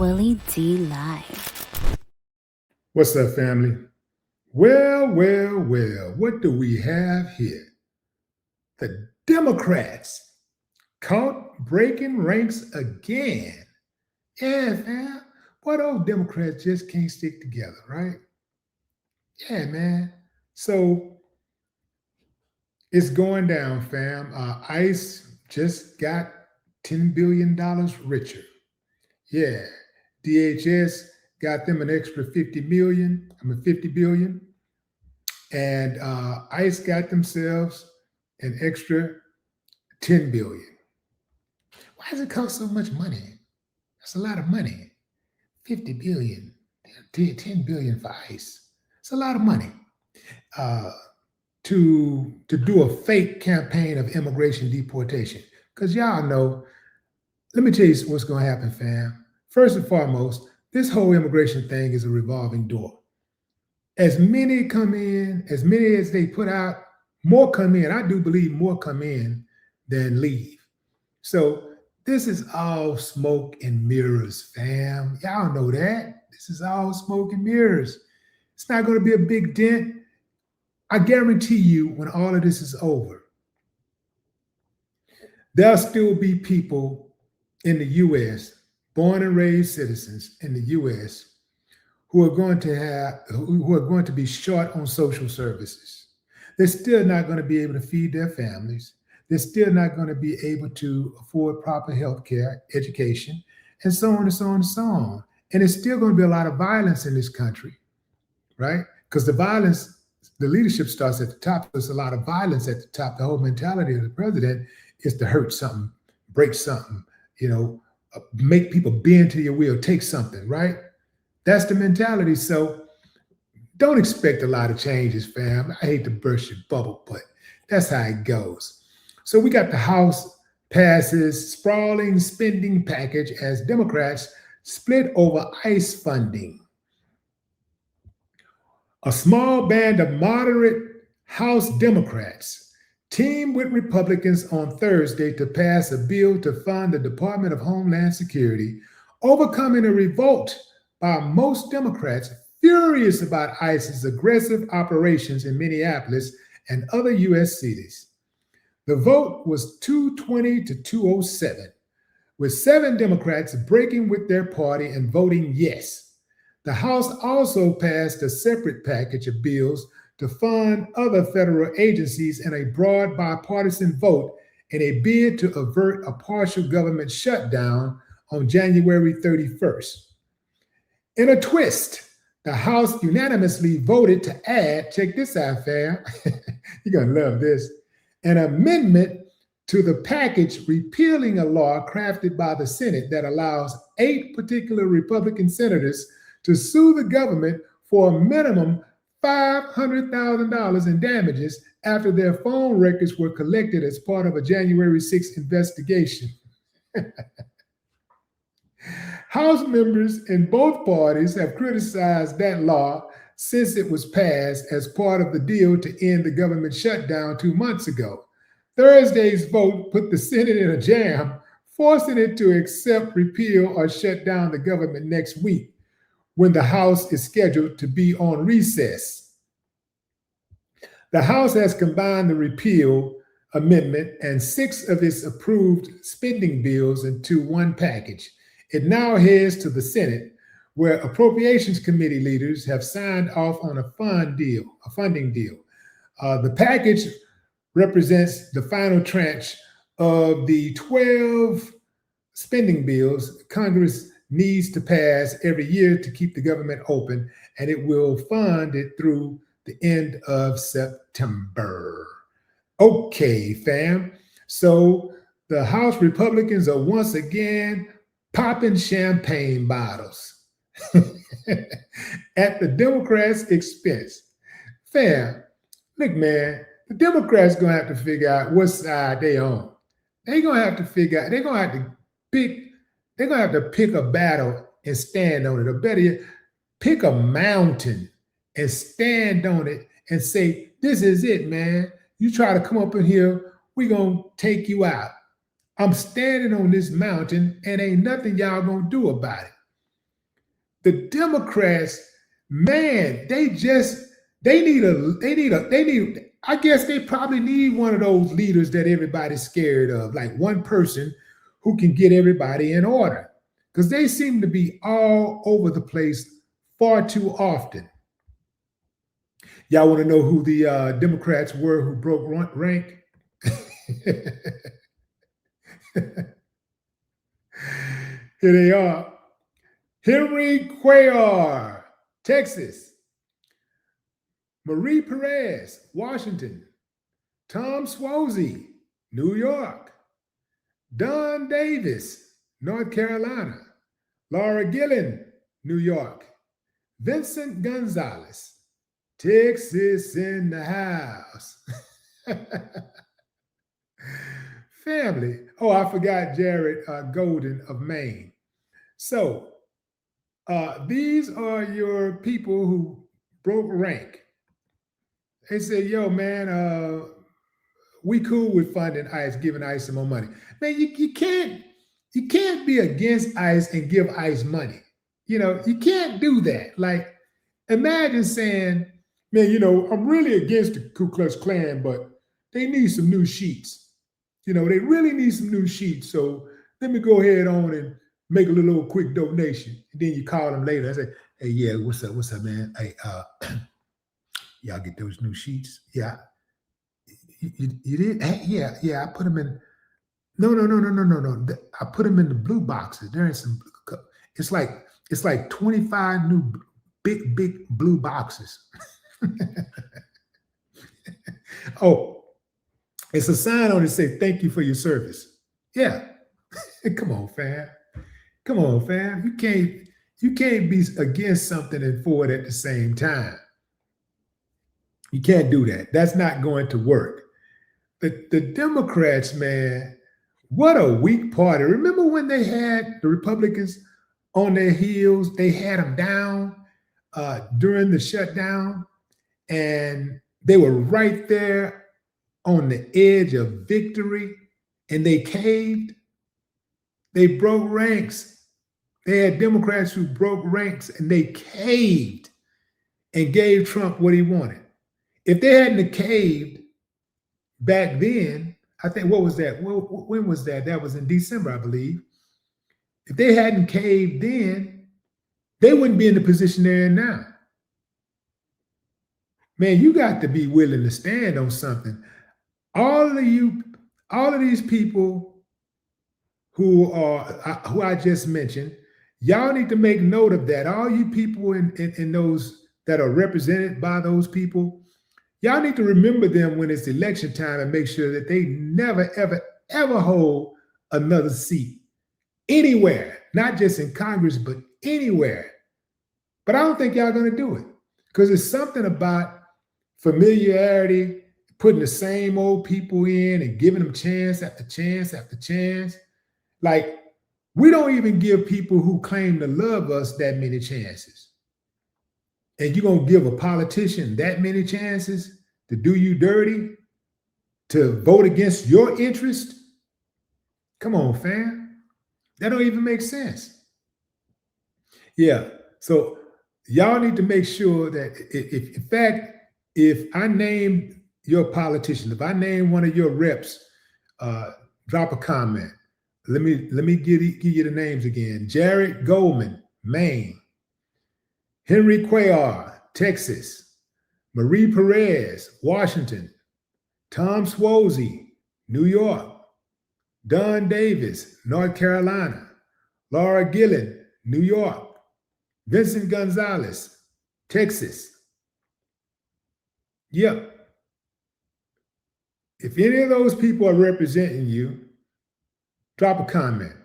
Willie D Live. What's up, family? Well, what do we have here? The Democrats caught breaking ranks again. Yeah, fam. Boy, those Democrats just can't stick together, right? Yeah, man. So it's going down, fam. ICE just got $10 billion richer. Yeah. DHS got them an extra 50 billion. And ICE got themselves an extra 10 billion. Why does it cost so much money? That's a lot of money. 50 billion, 10 billion for ICE. It's a lot of money to do a fake campaign of immigration deportation. Because y'all know, let me tell you what's going to happen, fam. First and foremost, this whole immigration thing is a revolving door. As many come in, as many as they put out, more come in. I do believe more come in than leave. So this is all smoke and mirrors, fam. Y'all know that. This is all smoke and mirrors. It's not going to be a big dent. I guarantee you, when all of this is over, there'll still be people in the U.S., born and raised citizens in the U.S., who are going to be short on social services. They're still not going to be able to feed their families. They're still not going to be able to afford proper health care, education, and so on and so on and so on. And it's still going to be a lot of violence in this country, right? Because the leadership starts at the top. There's a lot of violence at the top. The whole mentality of the president is to hurt something, break something, make people bend to your will, take something, right? That's the mentality. So don't expect a lot of changes, fam. I hate to burst your bubble, but that's how it goes. So we got the House passes sprawling spending package as Democrats split over ICE funding. A small band of moderate House Democrats teamed with Republicans on Thursday to pass a bill to fund the Department of Homeland Security, overcoming a revolt by most Democrats furious about ICE's aggressive operations in Minneapolis and other U.S. cities. The vote was 220 to 207, with 7 Democrats breaking with their party and voting yes. The House also passed a separate package of bills to fund other federal agencies in a broad bipartisan vote in a bid to avert a partial government shutdown on January 31st. In a twist, the House unanimously voted to add, check this out, fam, you're going to love this, an amendment to the package repealing a law crafted by the Senate that allows 8 particular Republican senators to sue the government for a minimum $500,000 in damages after their phone records were collected as part of a January 6th investigation. House members in both parties have criticized that law since it was passed as part of the deal to end the government shutdown 2 months ago. Thursday's vote put the Senate in a jam, forcing it to accept repeal or shut down the government next week, when the House is scheduled to be on recess. The House has combined the repeal amendment and 6 of its approved spending bills into one package. It now heads to the Senate, where Appropriations Committee leaders have signed off on a funding deal. The package represents the final tranche of the 12 spending bills Congress needs to pass every year to keep the government open, and it will fund it through the end of September. Okay, fam. So the House Republicans are once again popping champagne bottles at the Democrats' expense. Fam, look, man, the Democrats gonna have to figure out what side they on. They're gonna have to pick a battle and stand on it. Or better yet, pick a mountain and stand on it and say, this is it, man. You try to come up in here, we're gonna take you out. I'm standing on this mountain and ain't nothing y'all gonna do about it. The Democrats, man, they need, I guess they probably need one of those leaders that everybody's scared of, like one person who can get everybody in order. Because they seem to be all over the place far too often. Y'all want to know who the Democrats were who broke rank? Here they are. Henry Cuellar, Texas. Marie Perez, Washington. Tom Suozzi, New York. Don Davis, North Carolina. Laura Gillen, New York. Vincent Gonzalez, Texas in the house. Family. Oh, I forgot Jared Golden of Maine. So these are your people who broke rank. They said, yo, man, we cool with funding ICE, giving ICE some more money. Man, you can't be against ICE and give ICE money. You can't do that. Like, imagine saying, man, I'm really against the Ku Klux Klan, but they need some new sheets. They really need some new sheets. So let me go ahead on and make a little quick donation. And then you call them later and say, hey, yeah, what's up, man? Hey, y'all get those new sheets? Yeah. You did? Hey, yeah, I put them in. No. I put them in the blue boxes. There ain't some, it's like 25 new big blue boxes. Oh, it's a sign on it that says, thank you for your service. Yeah. Come on, fam. You can't be against something and for it at the same time. You can't do that. That's not going to work. The Democrats, man, what a weak party. Remember when they had the Republicans on their heels? They had them down during the shutdown, and they were right there on the edge of victory, and they caved. They broke ranks. They had Democrats who broke ranks, and they caved and gave Trump what he wanted. If they hadn't caved back then, I think, what was that? When was that? That was in December, I believe. If they hadn't caved then, they wouldn't be in the position they're in now. Man, you got to be willing to stand on something. All of these people who I just mentioned, y'all need to make note of that. All you people in those that are represented by those people, y'all need to remember them when it's election time and make sure that they never, ever hold another seat anywhere, not just in Congress, but anywhere. But I don't think y'all going to do it because it's something about familiarity, putting the same old people in and giving them chance after chance after chance. Like, we don't even give people who claim to love us that many chances. And you're going to give a politician that many chances to do you dirty, to vote against your interest? Come on, fam. That don't even make sense. Yeah. So y'all need to make sure that if I name your politician, if I name one of your reps, drop a comment. Let me give you the names again. Jared Goldman, Maine. Henry Cuellar, Texas. Marie Perez, Washington. Tom Suozzi, New York. Don Davis, North Carolina. Laura Gillen, New York. Vincent Gonzalez, Texas. Yep. If any of those people are representing you, drop a comment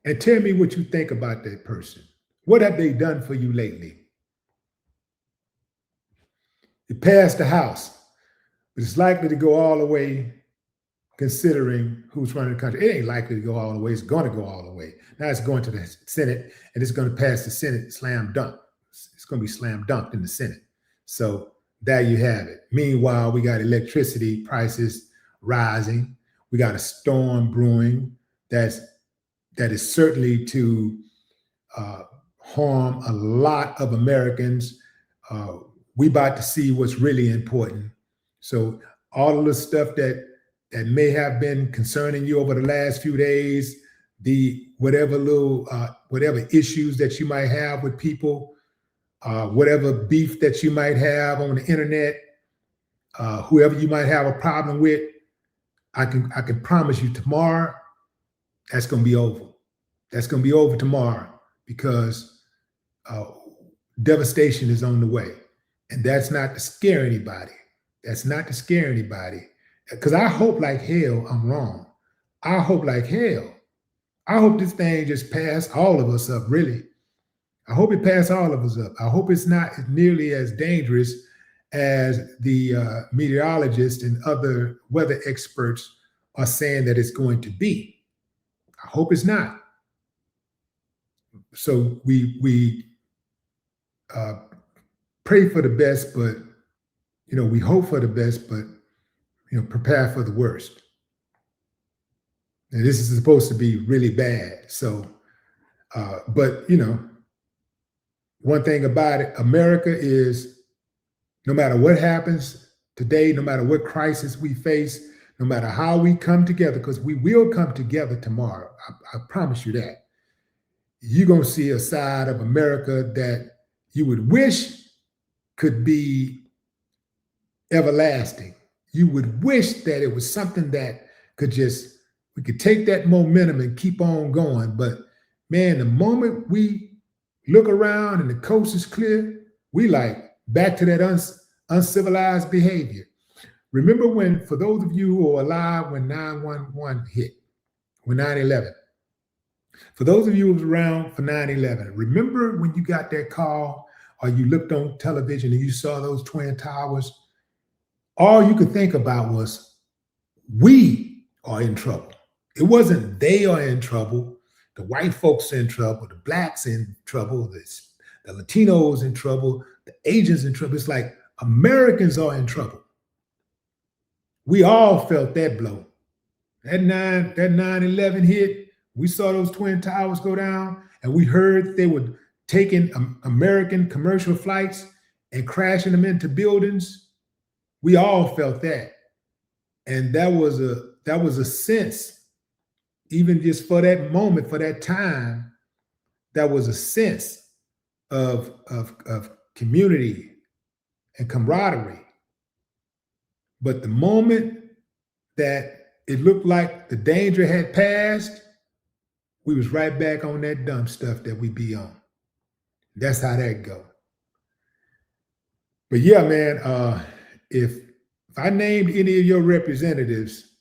and tell me what you think about that person. What have they done for you lately? It passed the House, but it's likely to go all the way considering who's running the country. It ain't likely to go all the way. It's going to go all the way. Now it's going to the Senate, and it's going to pass the Senate slam dunk. It's going to be slam dunked in the Senate. So there you have it. Meanwhile, we got electricity prices rising. We got a storm brewing that is certainly to harm a lot of Americans. We about to see what's really important. So all of the stuff that may have been concerning you over the last few days, the whatever issues that you might have with people, whatever beef that you might have on the internet, whoever you might have a problem with, I can promise you tomorrow, that's going to be over. That's going to be over tomorrow, because devastation is on the way. And that's not to scare anybody. That's not to scare anybody. Because I hope like hell I'm wrong. I hope like hell. I hope this thing just passed all of us up, really. I hope it passed all of us up. I hope it's not nearly as dangerous as the meteorologists and other weather experts are saying that it's going to be. I hope it's not. So we pray for the best, but we hope for the best, but prepare for the worst. And this is supposed to be really bad. So, but one thing about it, America is, no matter what happens today, no matter what crisis we face, no matter how we come together, because we will come together tomorrow. I promise you that. You're going to see a side of America that you would wish could be everlasting. You would wish that it was something that we could take that momentum and keep on going. But man, the moment we look around and the coast is clear, we like back to that uncivilized behavior. Remember when, for those of you who are alive when 9/11 hit, when 9/11, for those of you who was around for 9/11, remember when you got that call or you looked on television and you saw those twin towers? All you could think about was, we are in trouble. It wasn't they are in trouble, the white folks in trouble, the blacks in trouble, the Latinos in trouble, the Asians in trouble. It's like Americans are in trouble. We all felt that blow. That 9/11 hit, we saw those twin towers go down, and we heard they were taking American commercial flights and crashing them into buildings. We all felt that. And that was a sense, even just for that moment, for that time, that was a sense of community and camaraderie. But the moment that it looked like the danger had passed, we was right back on that dumb stuff that we be on. That's how that go. But yeah, man, if I named any of your representatives,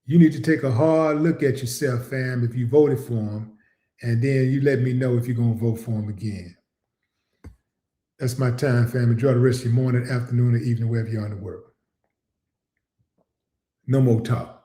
you need to take a hard look at yourself, fam, if you voted for them, and then you let me know if you're going to vote for them again. That's my time, fam. Enjoy the rest of your morning, afternoon, or evening, wherever you are in the world. No more talk.